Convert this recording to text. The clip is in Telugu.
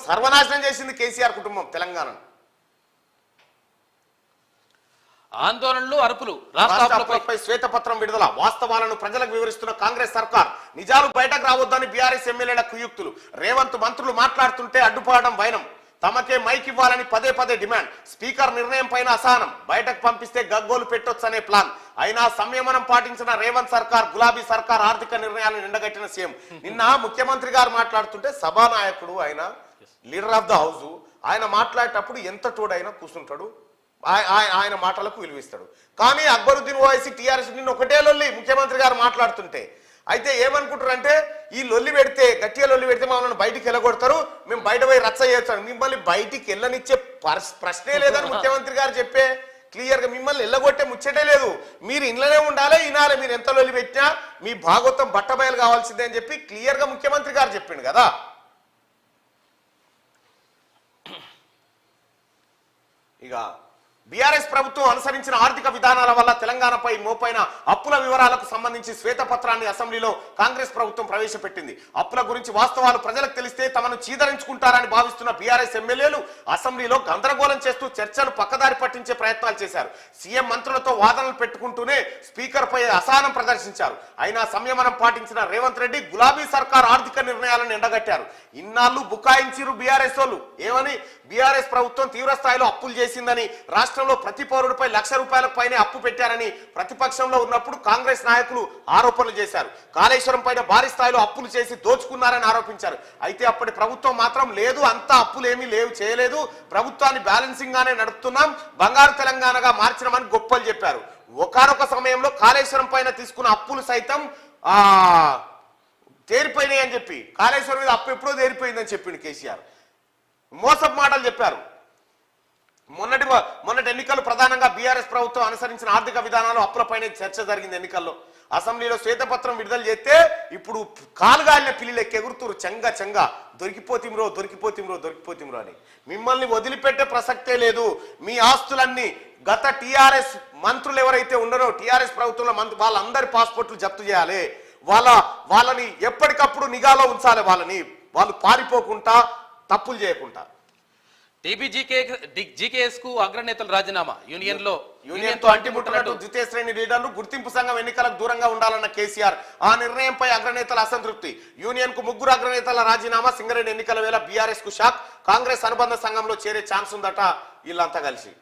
సర్వనాశనం చేసింది కేసీఆర్ కుటుంబం తెలంగాణను. ఆందోళనలు అరుపులు రాష్ట్రాలపై శ్వేతపత్రం విడుదల, వాస్తవాలను ప్రజలకు వివరిస్తున్న కాంగ్రెస్ సర్కార్, నిజాలు బయటకు రావద్దని బీఆర్ఎస్ ఎమ్మెల్యేల కుయుక్తులు, రేవంత్ మంత్రులు మాట్లాడుతుంటే అడ్డుపడడం వైనం, తమకే మైక్ ఇవ్వాలని పదే పదే డిమాండ్, స్పీకర్ నిర్ణయం పైన అసహనం, బయటకు పంపిస్తే గగ్గోలు పెట్టొచ్చనే ప్లాన్, అయినా సంయమనం పాటించిన రేవంత్ సర్కార్, గులాబీ సర్కార్ ఆర్థిక నిర్ణయాలను నిండగట్టిన సీఎం. నిన్న ముఖ్యమంత్రి గారు మాట్లాడుతుంటే సభానాయకుడు ఆయన లీడర్ ఆఫ్ ద హౌస్, ఆయన మాట్లాడేటప్పుడు ఎంత తోడైనా కూర్చుంటాడు, ఆయన మాటలకు విలువిస్తాడు. కానీ అక్బరుద్దీన్ ఓవైసీ టీఆర్ఎస్ నిన్న ఒకటే లొల్లి ముఖ్యమంత్రి గారు మాట్లాడుతుంటే. అయితే ఏమనుకుంటారంటే ఈ లొల్లి పెడితే, గట్టిగా లొల్లి పెడితే మమ్మల్ని బయటికి వెళ్ళగొడతారు, మేము బయట పోయి రచ్చ చేస్తాం, మిమ్మల్ని బయటికి వెళ్ళనిచ్చే ప్రశ్నే లేదని ముఖ్యమంత్రి గారు చెప్పే క్లియర్గా. మిమ్మల్ని వెళ్ళగొట్టే ముచ్చటే లేదు, మీరు ఇంట్లోనే ఉండాలి, వినాలి, మీరు ఎంత లొల్లి పెట్టినా మీ భాగవతం బట్టబయలు కావాల్సిందే అని చెప్పి క్లియర్గా ముఖ్యమంత్రి గారు చెప్పిండు కదా. ఇక బీఆర్ఎస్ ప్రభుత్వం అనుసరించిన ఆర్థిక విధానాల వల్ల తెలంగాణపై మోపైన అప్పుల వివరాలకు సంబంధించి శ్వేతపత్రాన్ని అసెంబ్లీలో కాంగ్రెస్ ప్రభుత్వం ప్రవేశపెట్టింది. అప్పుల గురించి వాస్తవాలు ప్రజలకు తెలిస్తే తమను చీదరించుకుంటారని భావిస్తున్న బీఆర్ఎస్ ఎమ్మెల్యేలు అసెంబ్లీలో గందరగోళం చేస్తూ చర్చను పక్కదారి పట్టించే ప్రయత్నాలు చేశారు. సీఎం మంత్రులతో వాదనలు పెట్టుకుంటూనే స్పీకర్ పై అసహనం ప్రదర్శించారు. అయినా సంయమనం పాటించిన రేవంత్ రెడ్డి గులాబీ సర్కార్ ఆర్థిక నిర్ణయాలను ఎండగట్టారు. ఇన్నాళ్లు బుకాయించిరు బీఆర్ఎస్ వాళ్ళు ఏమని, బీఆర్ఎస్ ప్రభుత్వం తీవ్ర స్థాయిలో అప్పులు చేసిందని, రాష్ట్రంలో ప్రతి పౌరుడిపై ₹1,00,000 పైనే అప్పు పెట్టారని ప్రతిపక్షంలో ఉన్నప్పుడు కాంగ్రెస్ నాయకులు ఆరోపణలు చేశారు. కాళేశ్వరం పైన భారీ స్థాయిలో అప్పులు చేసి దోచుకున్నారని ఆరోపించారు. అయితే అప్పటి ప్రభుత్వం మాత్రం లేదు, అంతా అప్పులేమీ లేవు, చేయలేదు, ప్రభుత్వాన్ని బ్యాలెన్సింగ్ గానే నడుపుతున్నాం, బంగారు తెలంగాణగా మార్చినామని గొప్పలు చెప్పారు. ఒకానొక సమయంలో కాళేశ్వరం పైన తీసుకున్న అప్పులు సైతం తేరిపోయినాయి అని చెప్పి, కాళేశ్వరం మీద అప్పు ఎప్పుడో తేరిపోయిందని చెప్పిండు కేసీఆర్. మోసపు మాటలు చెప్పారు. మొన్నటి ఎన్నికలు ప్రధానంగా బీఆర్ఎస్ ప్రభుత్వం అనుసరించిన ఆర్థిక విధానాలు అప్పులపైనే చర్చ జరిగింది. ఎన్నికల్లో అసెంబ్లీలో శ్వేతపత్రం విడుదల చేస్తే ఇప్పుడు కాలుగాలిన పిల్లిలెక్కి ఎగురుతురు చెంగ దొరికిపోతిమ్రో అని. మిమ్మల్ని వదిలిపెట్టే ప్రసక్తే లేదు. మీ ఆస్తులన్నీ గత టీఆర్ఎస్ మంత్రులు ఎవరైతే ఉన్నారో, టీఆర్ఎస్ ప్రభుత్వంలో వాళ్ళందరి పాస్పోర్ట్లు జప్తు చేయాలి, వాళ్ళని ఎప్పటికప్పుడు నిఘాలో ఉంచాలి, వాళ్ళు పారిపోకుండా తప్పులు చేయకుండా. జీకేఎస్ కు అగ్రనేతలు రాజీనామా, యూనియన్తో అంటిముట్టినట్టు ద్వితీయ శ్రేణి లీడర్లు, గుర్తింపు సంఘం ఎన్నికలకు దూరంగా ఉండాలన్న కేసీఆర్. ఆ నిర్ణయంపై అగ్రనేతల అసంతృప్తి. యూనియన్ కు 3 అగ్రనేతల రాజీనామా. సింగరేణి ఎన్నికల వేళ బీఆర్ఎస్ కు షాక్. కాంగ్రెస్ అనుబంధ సంఘంలో చేరే ఛాన్స్ ఉందట వీళ్ళంతా కలిసి.